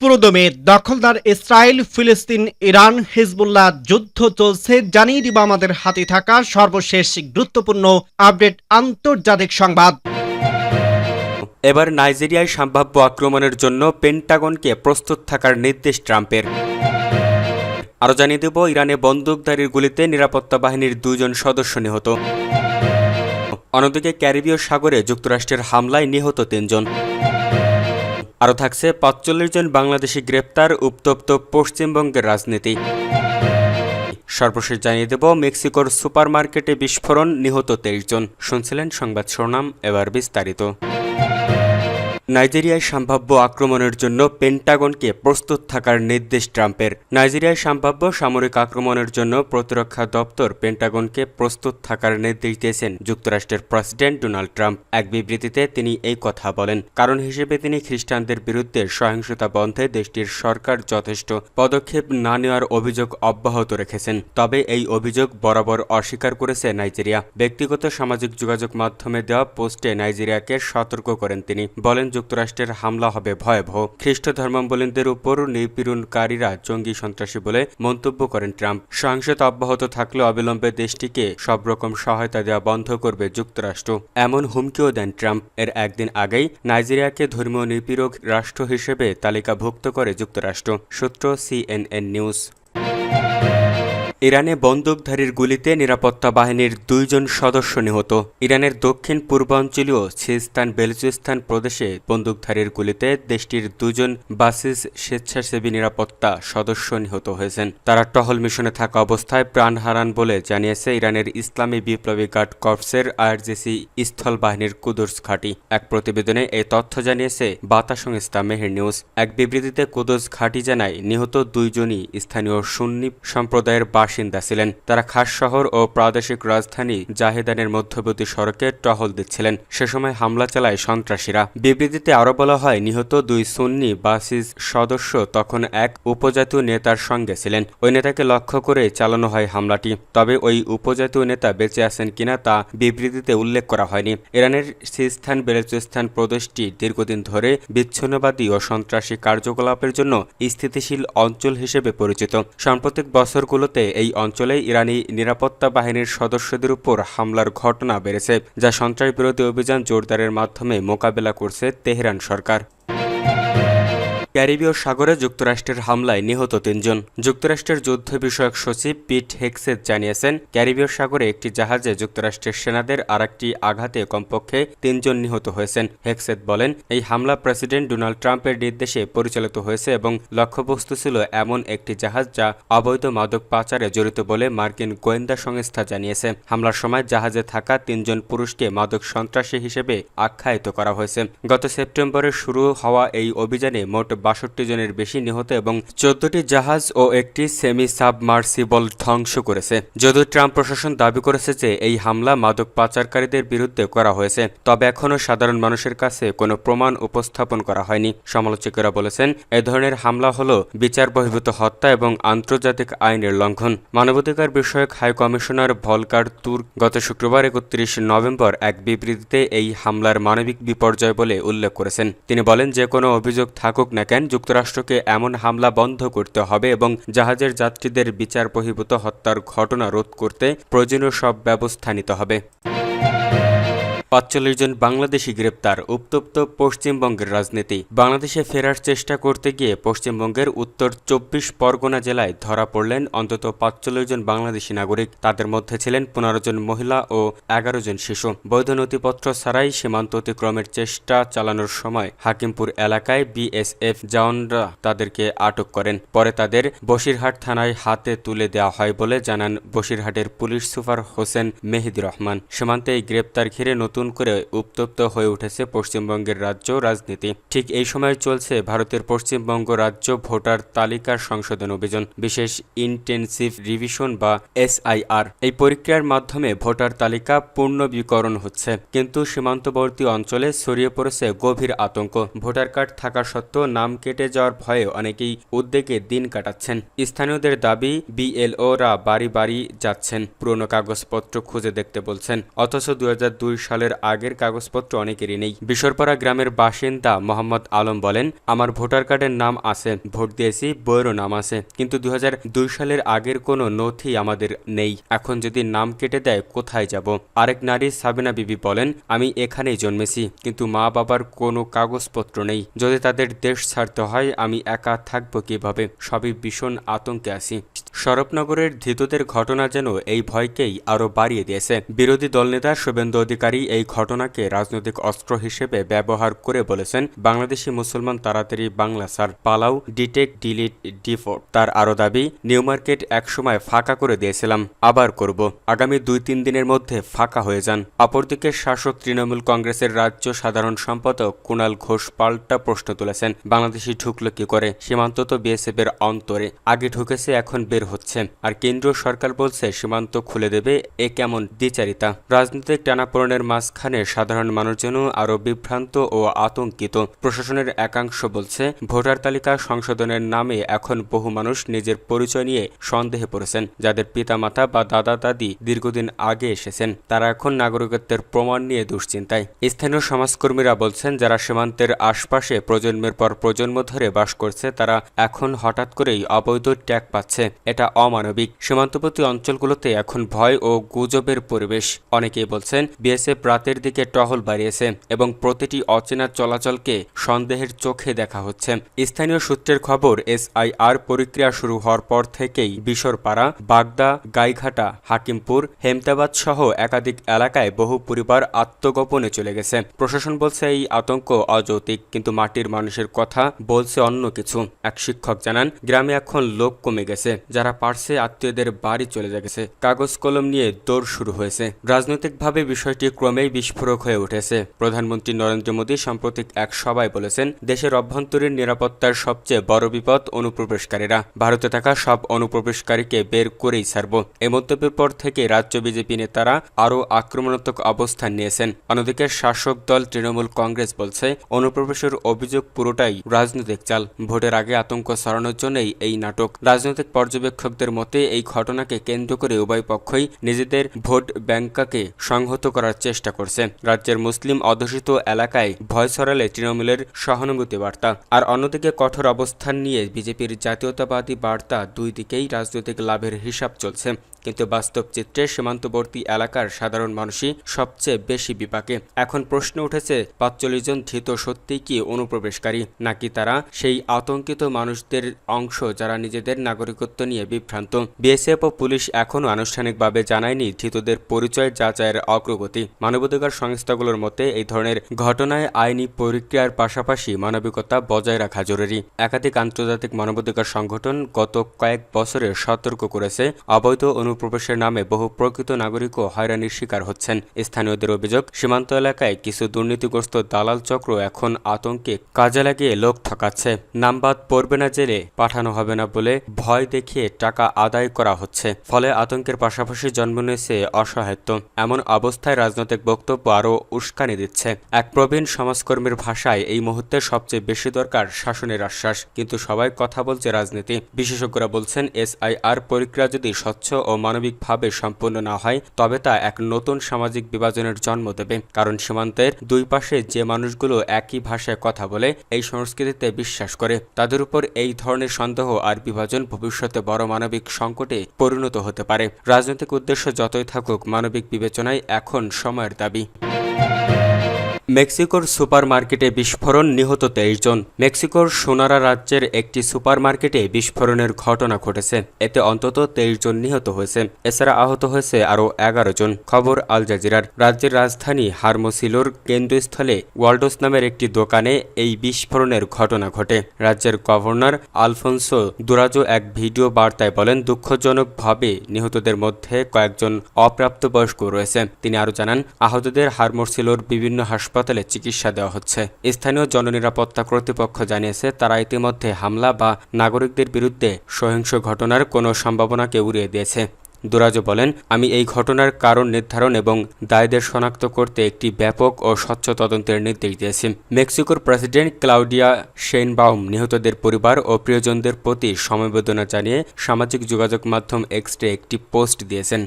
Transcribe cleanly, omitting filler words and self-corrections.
পুরোদমে দখলদার ইসরায়েল, ফিলিস্তিন, ইরান, হিজবুল্লাহ যুদ্ধ চলছে। জানিয়ে দিব আমাদের হাতে থাকা সর্বশেষ গুরুত্বপূর্ণ আপডেট আন্তর্জাতিক সংবাদ। এবার নাইজেরিয়ায় সম্ভাব্য আক্রমণের জন্য পেন্টাগনকে প্রস্তুত থাকার নির্দেশ ট্রাম্পের। আরও জানিয়ে দেব, ইরানে বন্দুকধারীর গুলিতে নিরাপত্তা বাহিনীর 2 জন সদস্য নিহত। অন্যদিকে ক্যারিবীয় সাগরে যুক্তরাষ্ট্রের হামলায় নিহত 3 জন। আরও থাকছে 45 জন বাংলাদেশি গ্রেপ্তার, উত্তপ্ত পশ্চিমবঙ্গের রাজনীতি। সর্বশেষ জানিয়ে দেব, মেক্সিকোর সুপারমার্কেটে বিস্ফোরণ, নিহত 23 জন। শুনছিলেন সংবাদ শিরোনাম, এবার বিস্তারিত। নাইজেরিয়ায় সম্ভাব্য আক্রমণের জন্য পেন্টাগনকে প্রস্তুত থাকার নির্দেশ ট্রাম্পের। নাইজেরিয়ায় সম্ভাব্য সামরিক আক্রমণের জন্য প্রতিরক্ষা দপ্তর পেন্টাগনকে প্রস্তুত থাকার নির্দেশ দিয়েছেন যুক্তরাষ্ট্রের প্রেসিডেন্ট ডোনাল্ড ট্রাম্প। এক বিবৃতিতে তিনি এই কথা বলেন। কারণ হিসেবে তিনি খ্রিস্টানদের বিরুদ্ধে সহিংসতা বন্ধে দেশটির সরকার যথেষ্ট পদক্ষেপ না নেওয়ার অভিযোগ অব্যাহত রেখেছেন। তবে এই অভিযোগ বরাবর অস্বীকার করেছে নাইজেরিয়া। ব্যক্তিগত সামাজিক যোগাযোগ মাধ্যমে দেওয়া পোস্টে নাইজেরিয়াকে সতর্ক করেন তিনি। বলেন, যুক্তরাষ্ট্রের হামলা হবে ভয়াবহ। খ্রিস্ট ধর্মাবলম্বীদের উপর নিপীড়নকারীরা জঙ্গি সন্ত্রাসী বলে মন্তব্য করেন ট্রাম্প। সহিংসতা অব্যাহত থাকলে অবিলম্বে দেশটিকে সব রকম সহায়তা দেওয়া বন্ধ করবে যুক্তরাষ্ট্র, এমন হুমকিও দেন ট্রাম্প। এর একদিন আগেই নাইজেরিয়াকে ধর্মীয় নিপীড়ক রাষ্ট্র হিসেবে তালিকাভুক্ত করে যুক্তরাষ্ট্র। সূত্র CNN নিউজ। ইরানে বন্দুকধারীর গুলিতে নিরাপত্তা বাহিনীর 2 জন সদস্য নিহত। ইরানের দক্ষিণ পূর্বাঞ্চলীয় সিস্তান বেলুচিস্তান প্রদেশে বন্দুকধারীর গুলিতে দেশটির 2 জন বাসিস স্বেচ্ছাসেবী নিরাপত্তা সদস্য নিহত হয়েছেন। তারা টহল মিশনে থাকা অবস্থায় প্রাণ হারান বলে জানিয়েছে ইরানের ইসলামী বিপ্লবী গার্ড কর্পসের IRGC স্থল বাহিনীর কুদস ঘাঁটি। এক প্রতিবেদনে এই তথ্য জানিয়েছে বার্তা সংস্থা মেহের নিউজ। এক বিবৃতিতে কুদস ঘাঁটি জানায়, নিহত 2 জনই স্থানীয় সুন্নি সম্প্রদায়ের বাসিন্দা ছিলেন। তারা খাস শহর ও প্রাদেশিক রাজধানী জাহেদানের মধ্যবর্তী সড়কে টহল দিচ্ছিলেন। সে সময় হামলা চালায় সন্ত্রাসীরা। বিবৃতিতে আরও বলা হয়, নিহত 2 সুন্নি বাসিস সদস্য তখন এক উপজাতীয় নেতার সঙ্গে ছিলেন। ওই নেতাকে লক্ষ্য করে চালানো হয় হামলাটি। তবে ওই উপজাতীয় নেতা বেঁচে আছেন কিনা তা বিবৃতিতে উল্লেখ করা হয়নি। ইরানের সিস্তান বেলুচিস্তান প্রদেশটি দীর্ঘদিন ধরে বিচ্ছিন্নবাদী ও সন্ত্রাসী কার্যকলাপের জন্য স্থিতিশীল অঞ্চল হিসেবে পরিচিত। সাম্প্রতিক বছরগুলোতে এই অঞ্চলে ইরানি নিরাপত্তা বাহিনীর সদস্যদের উপর হামলার ঘটনা বেড়েছে, যা সন্ত্রাস বিরোধী অভিযান জোরদারের মাধ্যমে মোকাবেলা করছে তেহরান সরকার। ক্যারিবীয় সাগরে যুক্তরাষ্ট্রের হামলায় নিহত 3 জন। যুক্তরাষ্ট্রের যুদ্ধ বিষয়ক সচিব পিট হেগসেথ জানিয়েছেন, ক্যারিবীয় সাগরে একটি জাহাজে যুক্তরাষ্ট্রের সেনাদের আরেকটি আঘাতে কমপক্ষে 3 জন নিহত হয়েছেন। হেগসেথ বলেন, এই হামলা প্রেসিডেন্ট ডোনাল্ড ট্রাম্পের নির্দেশে পরিচালিত হয়েছে এবং লক্ষ্যবস্তু ছিল এমন একটি জাহাজ যা অবৈধ মাদক পাচারে জড়িত বলে মার্কিন গোয়েন্দা সংস্থা জানিয়েছে। হামলার সময় জাহাজে থাকা 3 জন পুরুষকে মাদক সন্ত্রাসী হিসেবে আখ্যায়িত করা হয়েছে। গত সেপ্টেম্বরে শুরু হওয়া এই অভিযানে মোট 62 জনের বেশি নিহত এবং 14টি জাহাজ ও একটি সেমি সাবমার্সিবল ধ্বংস করেছে। যদিও ট্রাম্প প্রশাসন দাবি করেছে যে এই হামলা মাদক পাচারকারীদের বিরুদ্ধে করা হয়েছে, তবে এখনও সাধারণ মানুষের কাছে কোনো প্রমাণ উপস্থাপন করা হয়নি। সমালোচকেরা বলেছেন, এ ধরনের হামলা হলো বিচার বহির্ভূত হত্যা এবং আন্তর্জাতিক আইনের লঙ্ঘন। মানবাধিকার বিষয়ক হাই কমিশনার ভলকার তুর্ক গত শুক্রবার 31 নভেম্বর এক বিবৃতিতে এই হামলার মানবিক বিপর্যয় বলে উল্লেখ করেছেন। তিনি বলেন, যে কোনো অভিযোগ থাকুক না কেন, যুক্তরাষ্ট্রকে এমন হামলা বন্ধ করতে হবে এবং জাহাজের যাত্রীদের বিচার বহির্ভূত হত্যার ঘটনা রোধ করতে প্রয়োজনীয় সব ব্যবস্থা নিতে হবে। 45 জন বাংলাদেশি গ্রেপ্তার, উত্তপ্ত পশ্চিমবঙ্গের রাজনীতি। বাংলাদেশে ফেরার চেষ্টা করতে গিয়ে পশ্চিমবঙ্গের উত্তর 24 পরগনা জেলায় ধরা পড়লেন অন্তত 45 জন বাংলাদেশি নাগরিক। তাদের মধ্যে ছিলেন 15 জন মহিলা ও 11 জন শিশু। বৈধ নথিপত্র ছাড়াই সীমান্ত অতিক্রমের চেষ্টা চালানোর সময় হাকিমপুর এলাকায় BSF জওয়ানরা তাদেরকে আটক করেন। পরে তাদের বসিরহাট থানায় হাতে তুলে দেওয়া হয় বলে জানান বসিরহাটের পুলিশ সুপার হোসেন মেহেদি রহমান। সীমান্তে এই গ্রেপ্তার ঘিরে নতুন করে উত্তপ্ত হয়ে উঠেছে পশ্চিমবঙ্গের রাজ্য রাজনীতি। ঠিক এই সময় চলছে ভারতের পশ্চিমবঙ্গ রাজ্য ভোটার তালিকা সংশোধন অভিযান, বিশেষ ইন্টেনসিভ রিভিশন বা SIR। এই প্রক্রিয়ার মাধ্যমে ভোটার তালিকা পূর্ণবীকরণ হচ্ছে, কিন্তু সীমান্তবর্তী অঞ্চলে ছড়িয়ে পড়েছে গভীর আতঙ্ক। ভোটার কার্ড থাকা সত্ত্বেও নাম কেটে যাওয়ার ভয়ে অনেকেই উদ্বেগে দিন কাটাচ্ছেন। স্থানীয়দের দাবি, BLOরা বাড়ি বাড়ি যাচ্ছেন, পুরনো কাগজপত্র খুঁজে দেখতে বলছেন, অথচ 2002 সালের সালের আগের কাগজপত্র অনেকেরই নেই। বিশরপাড়া গ্রামের বাসিন্দা মোহাম্মদ আলম বলেন, আমার ভোটার কার্ডের নাম আছে, ভোট দিয়েছি, বইয়েরও নাম আছে, কিন্তু 2002 সালের আগের কোনো নথি আমাদের নেই। এখন যদি নাম কেটে দেয় কোথায় যাব? আরেক নারী সাবিনা বিবি বলেন, আমি এখানেই জন্মেছি, কিন্তু মা বাবার কোনো কাগজপত্র নেই। যদি তাদের দেশ ছাড়তে হয় আমি একা থাকবো কিভাবে? সবই ভীষণ আতঙ্কে আছি। শরৎনগরের ধৃতদের ঘটনা যেন এই ভয়কেই আরো বাড়িয়ে দিয়েছে। বিরোধী দলনেতা শুভেন্দু অধিকারী এই ঘটনাকে রাজনৈতিক অস্ত্র হিসেবে ব্যবহার করে বলেছেন, বাংলাদেশি মুসলমান তাড়াতাড়ি বাংলা ছাড়, পালাও, ডিটেক্ট, ডিলিট, ডিফোর্ট। তার আরো দাবি, নিউ মার্কেট একসময় ফাঁকা করে দিয়েছিলাম, আবার করব, আগামী 2-3 দিনের মধ্যে ফাঁকা হয়ে যান। অপরদিকে শাসক তৃণমূল কংগ্রেসের রাজ্য সাধারণ সম্পাদক কুণাল ঘোষ পাল্টা প্রশ্ন তুলেছেন, বাংলাদেশি ঢুকলো কি করে? সীমান্ত তো বিএসএফ এর অন্তরে, আগে ঢুকেছে এখন বের হচ্ছে, আর কেন্দ্রীয় সরকার বলছে সীমান্ত খুলে দেবে। এ কেমন দ্বিচারিতা? রাজনৈতিক টানাপোড়েনের মাঝখানে সাধারণ মানুষ যেন আরো বিভ্রান্ত ও আতঙ্কিত। প্রশাসনের একাংশ বলছে, ভোটার তালিকা সংশোধনের নামে এখন বহু মানুষ নিজের পরিচয় নিয়ে সন্দেহে পড়েছেন। যাদের পিতামাতা বা দাদা দাদি দীর্ঘদিন আগে এসেছেন, তারা এখন নাগরিকত্বের প্রমাণ নিয়ে দুশ্চিন্তায়। স্থানীয় সমাজকর্মীরা বলছেন, যারা সীমান্তের আশপাশে প্রজন্মের পর প্রজন্ম ধরে বাস করছে, তারা এখন হঠাৎ করেই অবৈধ ট্যাগ পাচ্ছে। এটা অমানবিক। সীমান্তবর্তী অঞ্চলগুলোতে এখন ভয় ও গুজবের পরিবেশ। অনেকেই বলছেন, বিএসএফ রাতের দিকে টহল বাড়িয়েছে এবং প্রতিটি অচেনা চলাচলকে সন্দেহের চোখে দেখা হচ্ছে। স্থানীয় সূত্রের খবর, SIR প্রক্রিয়া শুরু হওয়ার পর থেকেই বিশরপাড়া, বাগদা, গাইঘাটা, হাকিমপুর, হেমতাবাদ সহ একাধিক এলাকায় বহু পরিবার আত্মগোপনে চলে গেছে। প্রশাসন বলছে এই আতঙ্ক অযৌক্তিক, কিন্তু মাটির মানুষের কথা বলছে অন্য কিছু। এক শিক্ষক জানান, গ্রামে এখন লোক কমে গেছে, যারা পারছে আত্মীয়দের বাড়ি চলে গেছে, কাগজ কলম নিয়ে দৌড় শুরু হয়েছে। রাজনৈতিকভাবে বিষয়টি ক্রমেই বিস্ফোরক হয়ে উঠেছে। প্রধানমন্ত্রী নরেন্দ্র মোদী সাম্প্রতিক এক সভায় বলেছেন, দেশের অভ্যন্তরীণ নিরাপত্তার সবচেয়ে বড় বিপদ অনুপ্রবেশকারীরা। ভারতে থাকা সব অনুপ্রবেশকারীকে বের করেই ছাড়ব। এই মন্তব্যের পর থেকে রাজ্য বিজেপি নেতারা আরও আক্রমণাত্মক অবস্থান নিয়েছেন। অন্যদিকে শাসক দল তৃণমূল কংগ্রেস বলছে, অনুপ্রবেশের অভিযোগ পুরোটাই রাজনৈতিক চাল। ভোটের আগে আতঙ্ক ছড়ানোর জন্যই এই নাটক। রাজনৈতিক পর্যবেক্ষকদের মতে এই ঘটনাকে কেন্দ্র করে উভয় পক্ষই নিজেদের ভোট ব্যাংককে সংহত করার চেষ্টা করছে। রাজ্যের মুসলিম অধ্যুষিত এলাকায় ভয় ছড়ালে তৃণমূলের সহানুভূতি বার্তা, আর অন্যদিকে কঠোর অবস্থান নিয়ে বিজেপির জাতীয়তাবাদী বার্তা, দুই দিকেই রাজনৈতিক লাভের হিসাব চলছে। কিন্তু বাস্তব চিত্রে সীমান্তবর্তী এলাকার সাধারণ মানুষই সবচেয়ে বেশি বিপাকে। এখন প্রশ্ন উঠেছে, 45 জন ধৃত সত্যিই কি অনুপ্রবেশকারী, নাকি তারা সেই আতঙ্কিত মানুষদের অংশ যারা নিজেদের নাগরিকত্ব নিয়ে বিভ্রান্ত? বিএসএফ ও পুলিশ এখনও আনুষ্ঠানিকভাবে জানায়নি ধৃতদের পরিচয় যাচাইয়ের অগ্রগতি। মানবাধিকার সংস্থাগুলোর মতে, এই ধরনের ঘটনায় আইনি প্রক্রিয়ার পাশাপাশি মানবিকতা বজায় রাখা জরুরি। একাধিক আন্তর্জাতিক মানবাধিকার সংগঠন গত কয়েক বছরে সতর্ক করেছে, অবৈধ অনুপ্রবেশের নামে বহু প্রকৃত নাগরিকও হয়রানির শিকার হচ্ছেন। স্থানীয়দের অভিযোগ, সীমান্ত এলাকায় কিছু দুর্নীতিগ্রস্ত দালাল চক্র এখন আতঙ্কে কাজে লাগিয়ে লোক ঠকাচ্ছে। নাম বাদ পড়বে না, জেলে পাঠানো হবে না বলে ভয় দেখিয়ে টাকা আদায় করা হচ্ছে। ফলে আতঙ্কের পাশাপাশি জন্ম নিয়েছে অসহায়ত্ব। এমন অবস্থায় রাজনৈতিক বক্তব্য আরও উস্কানি দিচ্ছে। এক প্রবীণ সমাজকর্মীর ভাষায়, এই মুহূর্তে সবচেয়ে বেশি দরকার শাসনের আশ্বাস, কিন্তু সবাই কথা বলছে রাজনীতি। বিশেষজ্ঞরা বলছেন, SIR প্রক্রিয়া যদি স্বচ্ছ ও মানবিকভাবে সম্পূর্ণ না হয়, তবে তা এক নতুন সামাজিক বিভাজনের জন্ম দেবে। কারণ সীমান্তের দুই পাশে যে মানুষগুলো একই ভাষায় কথা বলে, এই সংস্কৃতিতে বিশ্বাস করে, তাদের উপর এই ধরনের সন্দেহ আর বিভাজন ভবিষ্যতে বড় মানবিক সংকটে পরিণত হতে পারে। রাজনৈতিক উদ্দেশ্য যতই থাকুক, মানবিক বিবেচনায় এখন সময়ের দাবি। মেক্সিকোর সুপার মার্কেটে বিস্ফোরণ, নিহত 23 জন। মেক্সিকোর সোনারা রাজ্যের একটি সুপার মার্কেটে বিস্ফোরণের ঘটনা ঘটেছে। এতে অন্তত 23 জন নিহত হয়েছে। এছাড়া আহত হয়েছে আরও 11 জন। খবর আল জাজিরার। রাজ্যের রাজধানী হারমোসিলোর কেন্দ্রস্থলে ওয়ালডোস নামের একটি দোকানে এই বিস্ফোরণের ঘটনা ঘটে। রাজ্যের গভর্নর আলফোনসো দুরাজো এক ভিডিও বার্তায় বলেন, দুঃখজনকভাবে নিহতদের মধ্যে কয়েকজন অপ্রাপ্তবয়স্ক রয়েছে। তিনি আরও জানান, আহতদের হারমোসিলোর বিভিন্ন হাসপাতালে চিকিৎসা দেওয়া হচ্ছে। স্থানীয় জননিরাপত্তা কর্তৃপক্ষ জানিয়েছে, তারা ইতিমধ্যে হামলা বা নাগরিকদের বিরুদ্ধে সহিংস ঘটনার কোনো সম্ভাবনাকে উড়িয়ে দিয়েছে। দুরাজো বলেন, আমি এই ঘটনার কারণ নির্ধারণ এবং দায়ীদের শনাক্ত করতে একটি ব্যাপক ও স্বচ্ছ তদন্তের নির্দেশ দিয়েছি। মেক্সিকোর প্রেসিডেন্ট ক্লাউডিয়া শেইনবাউম নিহতদের পরিবার ও প্রিয়জনদের প্রতি সমবেদনা জানিয়ে সামাজিক যোগাযোগ মাধ্যম এক্সে একটি পোস্ট দিয়েছেন।